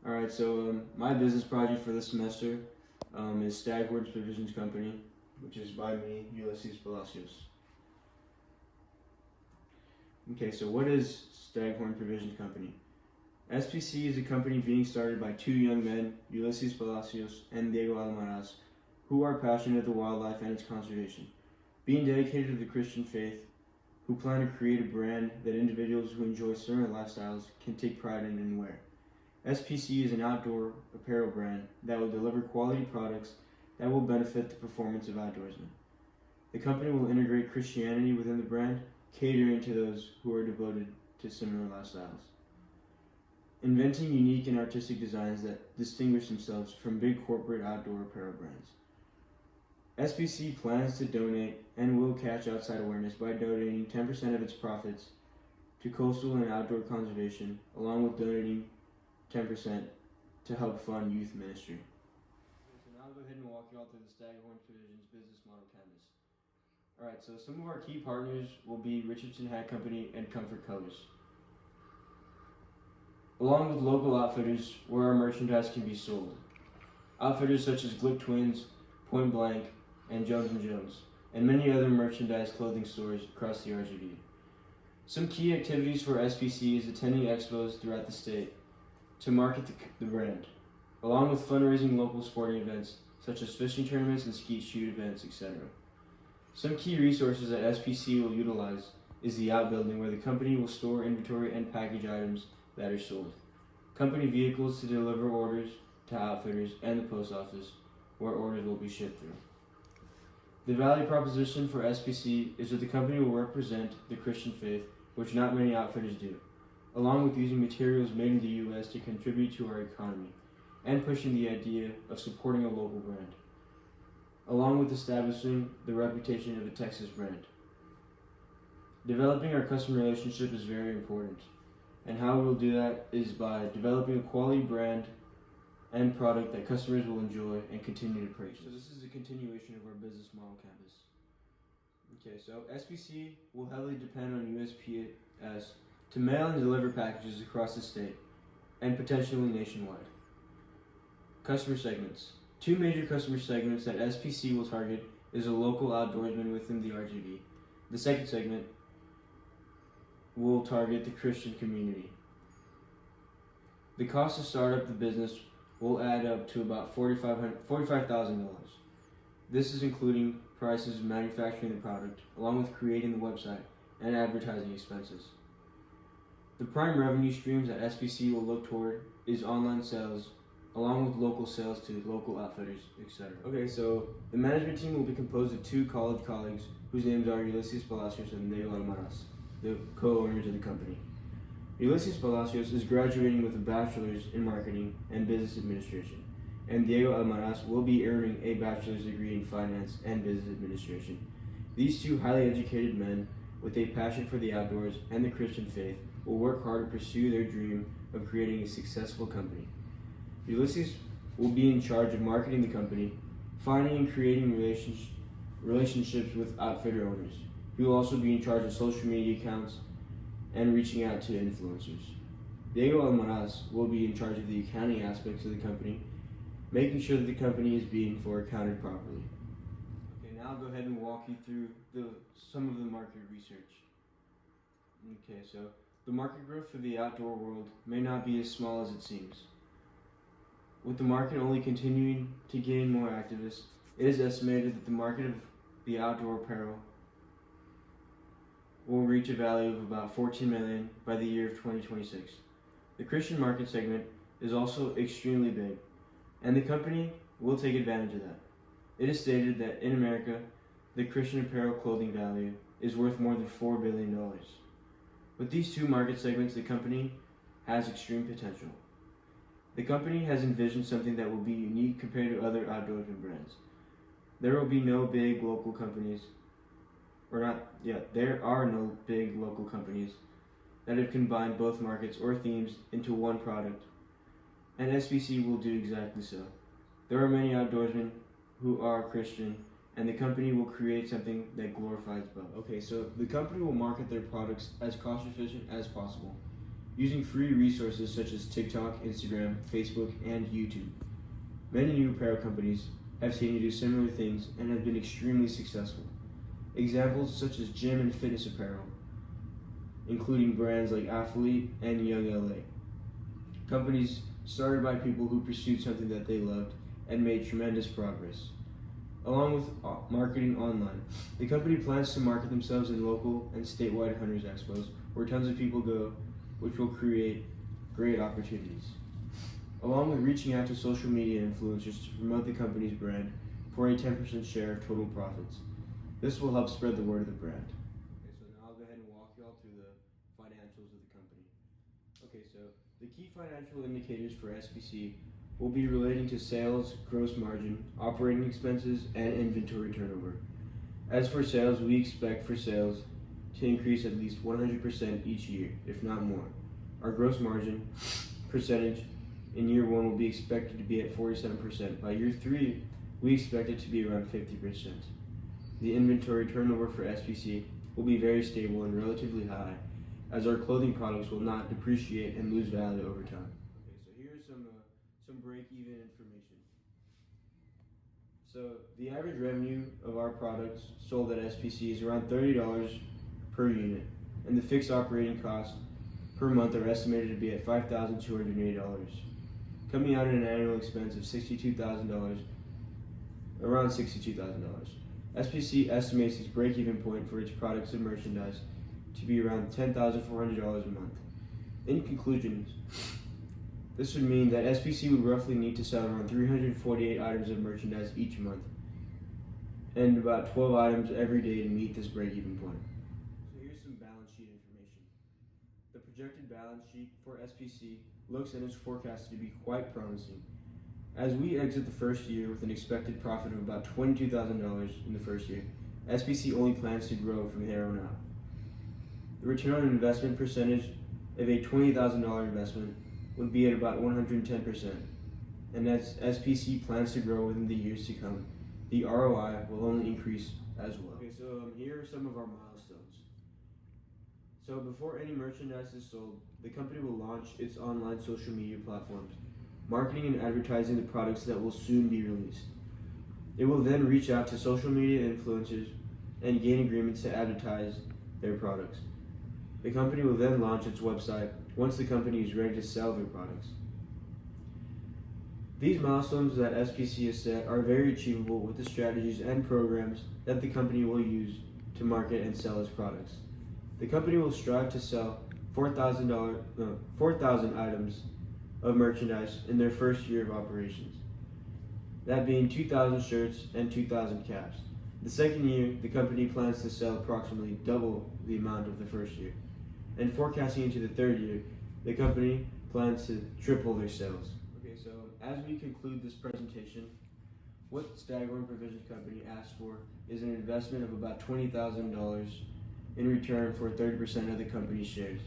Alright, so my business project for this semester is Staghorn's Provisions Company, which is by me, Ulyssis Palacios. Okay, so what is Staghorn Provisions Company? SPC is a company being started by two young men, Ulyssis Palacios and Diego Almaraz, who are passionate of the wildlife and its conservation, being dedicated to the Christian faith, who plan to create a brand that individuals who enjoy similar lifestyles can take pride in and wear. SPC is an outdoor apparel brand that will deliver quality products that will benefit the performance of outdoorsmen. The company will integrate Christianity within the brand, catering to those who are devoted to similar lifestyles. Inventing unique and artistic designs that distinguish themselves from big corporate outdoor apparel brands. SPC plans to donate and will catch outside awareness by donating 10% of its profits to coastal and outdoor conservation, along with donating 10% to help fund youth ministry. So now I'll go ahead and walk you all through the Staghorn Provisions business model canvas. Alright, so some of our key partners will be Richardson Hat Company and Comfort Colors, along with local outfitters where our merchandise can be sold. Outfitters such as Glick Twins, Point Blank, and Jones & Jones, and many other merchandise clothing stores across the RGV. Some key activities for SPC is attending expos throughout the state to market the brand, along with fundraising local sporting events such as fishing tournaments and skeet shoot events, etc. Some key resources that SPC will utilize is the outbuilding, where the company will store inventory and package items that are sold. Company vehicles to deliver orders to outfitters, and the post office, where orders will be shipped through. The value proposition for SPC is that the company will represent the Christian faith, which not many outfitters do, along with using materials made in the U.S. to contribute to our economy, and pushing the idea of supporting a local brand, along with establishing the reputation of a Texas brand. Developing our customer relationship is very important, and how we'll do that is by developing a quality brand and product that customers will enjoy and continue to praise. So this is a continuation of our business model canvas. Okay, so SPC will heavily depend on USPS to mail and deliver packages across the state and potentially nationwide. Customer segments. Two major customer segments that SPC will target is a local outdoorsman within the RGV. The second segment will target the Christian community. The cost to start up the business will add up to about $45,000. This is including prices of manufacturing the product, along with creating the website and advertising expenses. The prime revenue streams that SPC will look toward is online sales, along with local sales to local outfitters, etc. Okay, so the management team will be composed of two college colleagues whose names are Ulyssis Palacios and Diego Almaraz, the co-owners of the company. Ulyssis Palacios is graduating with a bachelor's in marketing and business administration, and Diego Almaraz will be earning a bachelor's degree in finance and business administration. These two highly educated men with a passion for the outdoors and the Christian faith will work hard to pursue their dream of creating a successful company. Ulysses will be in charge of marketing the company, finding and creating relationships with outfitter owners. He will also be in charge of social media accounts and reaching out to influencers. Diego Almaraz will be in charge of the accounting aspects of the company, making sure that the company is being accounted properly. Okay, now I'll go ahead and walk you through some of the market research. Okay, so the market growth for the outdoor world may not be as small as it seems. With the market only continuing to gain more activists, it is estimated that the market of the outdoor apparel will reach a value of about $14 million by the year of 2026. The Christian market segment is also extremely big, and the company will take advantage of that. It is stated that in America, the Christian apparel clothing value is worth more than $4 billion. With these two market segments, the company has extreme potential. The company has envisioned something that will be unique compared to other outdoorsman brands. There will be no big local companies, there are no big local companies that have combined both markets or themes into one product, and SPC will do exactly so. There are many outdoorsmen who are Christian, and the company will create something that glorifies both. Okay, so the company will market their products as cost efficient as possible, using free resources such as TikTok, Instagram, Facebook, and YouTube. Many new apparel companies have taken to do similar things and have been extremely successful. Examples such as gym and fitness apparel, including brands like Athlete and Young LA. Companies started by people who pursued something that they loved and made tremendous progress. Along with marketing online, the company plans to market themselves in local and statewide hunters expos where tons of people go, which will create great opportunities. Along with reaching out to social media influencers to promote the company's brand for a 10% share of total profits. This will help spread the word of the brand. Okay, so now I'll go ahead and walk you all through the financials of the company. Okay, so the key financial indicators for SPC will be relating to sales, gross margin, operating expenses, and inventory turnover. As for sales, we expect for sales to increase at least 100% each year, if not more. Our gross margin percentage in year 1 will be expected to be at 47%. By year 3, we expect it to be around 50%. The inventory turnover for SPC will be very stable and relatively high, as our clothing products will not depreciate and lose value over time. Okay, so here's some break-even information. So the average revenue of our products sold at SPC is around $30 per unit, and the fixed operating costs per month are estimated to be at $5,280, coming out at an annual expense of $62,000, around $62,000. SPC estimates its break-even point for its products and merchandise to be around $10,400 a month. In conclusion, this would mean that SPC would roughly need to sell around 348 items of merchandise each month, and about 12 items every day to meet this break-even point. So here's some balance sheet information. The projected balance sheet for SPC looks and is forecasted to be quite promising. As we exit the first year with an expected profit of about $22,000 in the first year, SPC only plans to grow from there on out. The return on investment percentage of a $20,000 investment would be at about 110%, and as SPC plans to grow within the years to come, the ROI will only increase as well. Okay, so here are some of our milestones. So before any merchandise is sold, the company will launch its online social media platforms, marketing and advertising the products that will soon be released. It will then reach out to social media influencers and gain agreements to advertise their products. The company will then launch its website once the company is ready to sell their products. These milestones that SPC has set are very achievable with the strategies and programs that the company will use to market and sell its products. The company will strive to sell 4,000 items of merchandise in their first year of operations, that being 2,000 shirts and 2,000 caps. The second year, the company plans to sell approximately double the amount of the first year. And forecasting into the third year, the company plans to triple their sales. Okay, so as we conclude this presentation, what Staghorn Provisions Company asked for is an investment of about $20,000 in return for 30% of the company's shares.